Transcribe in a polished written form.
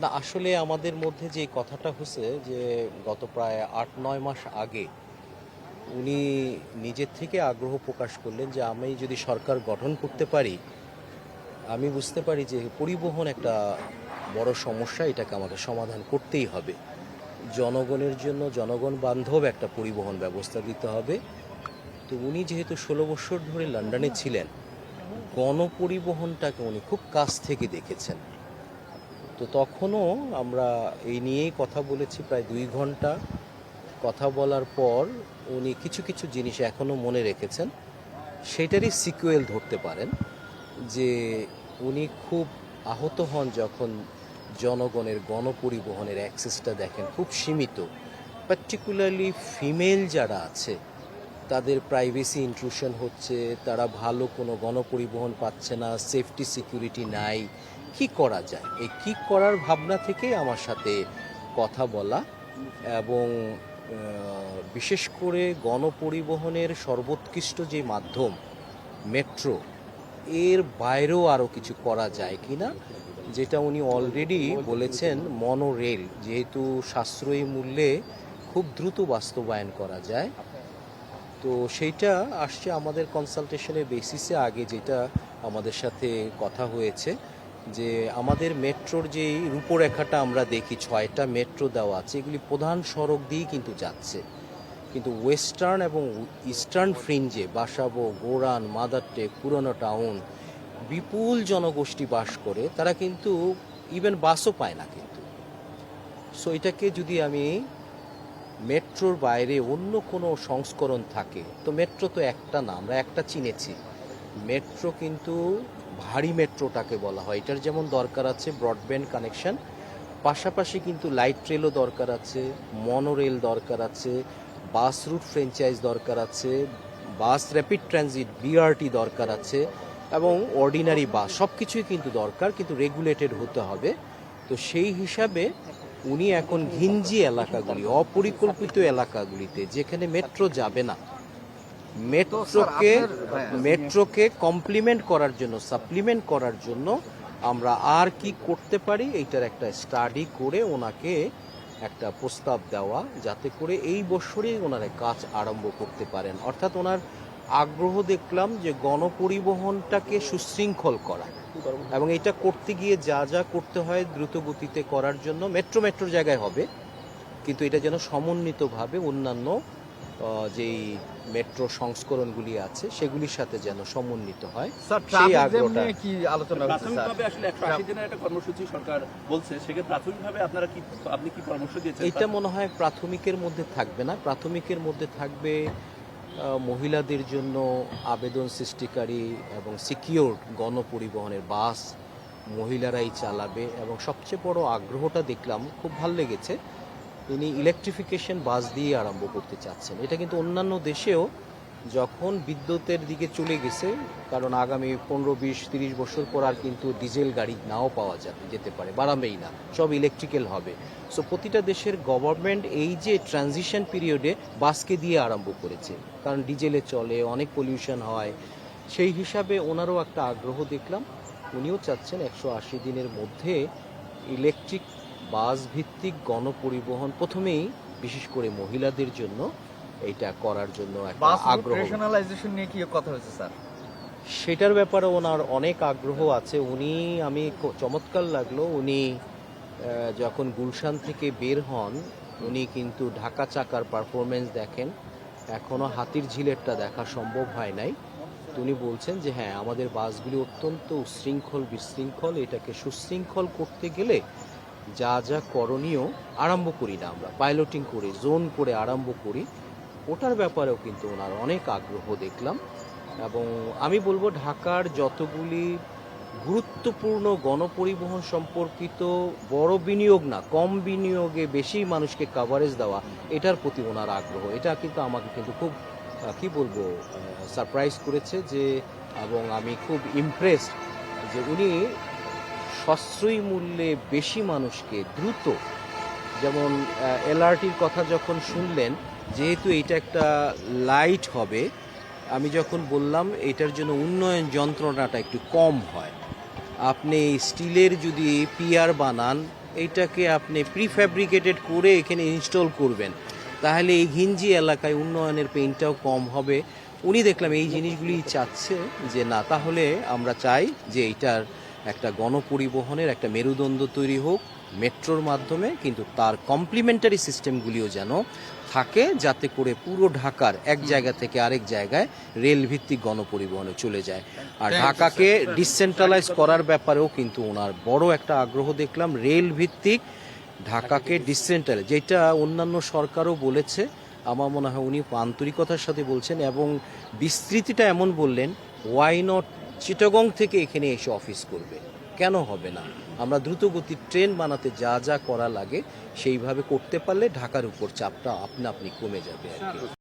না আসলে আমাদের মধ্যে যে কথাটা হচ্ছে যে গত প্রায় ৮-৯ মাস আগে উনি নিজের থেকে আগ্রহ প্রকাশ করলেন যে আমি যদি সরকার গঠন করতে পারি, আমি বুঝতে পারি যে পরিবহন একটা বড় সমস্যা, এটাকে আমাকে সমাধান করতেই হবে। জনগণের জন্য জনগণ বান্ধব একটা পরিবহন ব্যবস্থা দিতে হবে। তো উনি যেহেতু ১৬ বছর ধরে লন্ডনে ছিলেন, গণপরিবহনটাকে উনি খুব কাছ থেকে দেখেছেন। তো তখনও আমরা এই নিয়েই কথা বলেছি প্রায় ২ ঘন্টা। কথা বলার পর উনি কিছু কিছু জিনিস এখনও মনে রেখেছেন, সেটারই সিকুয়েল ধরতে পারেন যে উনি খুব আহত হন যখন জনগণের গণপরিবহনের অ্যাক্সেসটা দেখেন খুব সীমিত, পার্টিকুলারলি ফিমেল যারা আছে তাদের প্রাইভেসি ইন্ট্রুশন হচ্ছে, তারা ভালো কোনো গণপরিবহন পাচ্ছে না, সেফটি সিকিউরিটি নাই। কি করা যায়, এই কি করার ভাবনা থেকেই আমার সাথে কথা বলা। এবং বিশেষ করে গণপরিবহনের সর্বোৎকৃষ্ট যে মাধ্যম মেট্রো, এর বাইরেও আরও কিছু করা যায় কি না, যেটা উনি অলরেডি বলেছেন মনো রেল যেহেতু সাশ্রয়ী মূল্যে খুব দ্রুত বাস্তবায়ন করা যায়। তো সেইটা আসছে আমাদের কনসালটেশনের বেসিসে। আগে যেটা আমাদের সাথে কথা হয়েছে যে আমাদের মেট্রোর যেই রূপরেখাটা আমরা দেখি ৬টা মেট্রো দেওয়া আছে, এগুলি প্রধান সড়ক দিয়েই কিন্তু যাচ্ছে, কিন্তু ওয়েস্টার্ন এবং ইস্টার্ন ফ্রিঞ্জে বাসাবো, গোরান, মাদারটেক, পুরনো টাউন বিপুল জনগোষ্ঠী বাস করে, তারা কিন্তু ইভেন বাসও পায় না কিন্তু। সো এটাকে যদি আমি মেট্রোর বাইরে অন্য কোনো সংস্করণ থাকে, তো মেট্রো তো একটা না, আমরা একটা চিনেছি। মেট্রো কিন্তু ভারী মেট্রোটাকে বলা হয়, এটার যেমন দরকার আছে ব্রডব্যান্ড কানেকশন, পাশাপাশি কিন্তু লাইট রেলও দরকার আছে, মনোরেল দরকার আছে, বাস রুট ফ্র্যাঞ্চাইজ দরকার আছে, বাস র্যাপিড ট্রানজিট বিআরটি দরকার আছে, এবং অর্ডিনারি বাস সব কিছুই কিন্তু দরকার, কিন্তু রেগুলেটেড হতে হবে। তো সেই হিসাবে উনি এখন ঘিঞ্জি এলাকাগুলি, অপরিকল্পিত এলাকাগুলিতে যেখানে মেট্রো যাবে না, মেট্রোকে কমপ্লিমেন্ট করার জন্য, সাপ্লিমেন্ট করার জন্য আমরা আর কি করতে পারি, এইটার একটা স্টাডি করে ওনাকে একটা প্রস্তাব দেওয়া, যাতে করে এই বছরই ওনারা কাজ আরম্ভ করতে পারেন। অর্থাৎ ওনার আগ্রহ দেখলাম যে গণপরিবহনটাকে সুশৃঙ্খল করা, এবং এটা করতে গিয়ে যা যা করতে হয় দ্রুত গতিতে করার জন্য মেট্রোর জায়গায় হবে, কিন্তু এটা যেন সমন্বিতভাবে অন্যান্য যেই মেট্রো সংস্করণগুলি আছে সেগুলির সাথে যেন সমন্বিত হয়, সেই আগ্রহটা। কি আলোচনা হচ্ছে স্যার? প্রাথমিকভাবে আসলে ১৮০ দিনের একটা কর্মসূচি সরকার বলছে, সেক্ষেত্রে প্রাথমিকভাবে আপনি কি পরামর্শ দিয়েছেন? এটা মনে হয় প্রাথমিকের মধ্যে থাকবে না, প্রাথমিকের মধ্যে থাকবে মহিলাদের জন্য আবেদন সৃষ্টিকারী এবং সিকিউর গণপরিবহনের বাস মহিলারাই চালাবে। এবং সবচেয়ে বড় আগ্রহটা দেখলাম, খুব ভালো লেগেছে, তিনি ইলেকট্রিফিকেশন বাস দিয়ে আরম্ভ করতে চাচ্ছেন। এটা কিন্তু অন্যান্য দেশেও যখন বিদ্যুতের দিকে চলে গেছে, কারণ আগামী ১৫-২০-৩০ বছর পর আর কিন্তু ডিজেল গাড়ি নাও পাওয়া যেতে পারে, বাড়াবেই না, সব ইলেকট্রিক্যাল হবে। সো প্রতিটা দেশের গভর্নমেন্ট এই যে ট্রানজিশন পিরিয়ডে বাসকে দিয়ে আরম্ভ করেছে, কারণ ডিজেলে চলে, অনেক পলিউশন হয়। সেই হিসাবে ওনারও একটা আগ্রহ দেখলাম, উনিও চাচ্ছেন ১৮০ দিনের মধ্যে ইলেকট্রিক বাস ভিত্তিক গণপরিবহন প্রথমেই বিশেষ করে মহিলাদের জন্য এইটা করার জন্য একটা আগ্রহ। রেশনালাইজেশন নিয়ে কি কথা হয়েছে স্যার? সেটার ব্যাপারে ওনার অনেক আগ্রহ আছে। আমি চমৎকার লাগলো, উনি যখন গুলশান থেকে বের হন, উনি কিন্তু ঢাকা চাকার পারফরমেন্স দেখেন, এখনও হাতির ঝিলেরটা দেখা সম্ভব হয় নাই। তো উনি বলছেন যে হ্যাঁ, আমাদের বাসগুলি অত্যন্ত উশৃঙ্খল বিশৃঙ্খল, এটাকে সুশৃঙ্খল করতে গেলে যা যা করণীয় আরম্ভ করি না, আমরা পাইলটিং করি, জোন করে আরম্ভ করি, ওটার ব্যাপারেও কিন্তু ওনার অনেক আগ্রহ দেখলাম। এবং আমি বলবো ঢাকার যতগুলি গুরুত্বপূর্ণ গণপরিবহন সম্পর্কিত বড় বিনিয়োগ না, কম বিনিয়োগে বেশি মানুষকে কাভারেজ দেওয়া, এটার প্রতি ওনার আগ্রহ, এটা কিন্তু আমাকে কিন্তু খুব কি বলবো সারপ্রাইজ করেছে যে, এবং আমি খুব ইমপ্রেসড যে উনি সাশ্রয়ী মূল্যে বেশি মানুষকে দ্রুত, যেমন এলআরটির কথা যখন শুনলেন, যেহেতু এটা একটা লাইট হবে, আমি যখন বললাম এটার জন্য উন্নয়ন যন্ত্রণাটা একটু কম হয়, আপনি স্টিলের যদি পিয়ার বানান এইটাকে আপনি প্রিফ্যাব্রিকেটেড করে এখানে ইনস্টল করবেন, তাহলে এই ঘিঞ্জি এলাকায় উন্নয়নের পেইনটাও কম হবে। উনি দেখলাম এই জিনিসগুলি চাচ্ছে যে না, তাহলে আমরা চাই যে এইটার একটা গণপরিবহনের একটা মেরুদণ্ড তৈরি হোক মেট্রোর মাধ্যমে, কিন্তু তার কমপ্লিমেন্টারি সিস্টেমগুলিও যেন থাকে, যাতে করে পুরো ঢাকার এক জায়গা থেকে আরেক জায়গায় রেল ভিত্তিক গণপরিবহনে চলে যায়। আর ঢাকাকে ডিসেন্ট্রালাইজ করার ব্যাপারেও কিন্তু ওনার বড় একটা আগ্রহ দেখলাম, রেল ভিত্তিক ঢাকাকে ডিসেন্ট্রালাইজ, যেটা অন্যান্য সরকারও বলেছে। আমার মনে হয় উনি আন্তরিকতার সাথে বলছেন এবং বিস্তৃতিটা এমন বললেন, ওয়াই নট চিটাগং থেকে এখানে এসে অফিস করবে, কেন হবে না? আমরা দ্রুতগতির ট্রেন বানাতে যা যা করা লাগে সেইভাবে করতে পারলে ঢাকার উপর চাপটা আপনা আপনি কমে যাবে আর কি।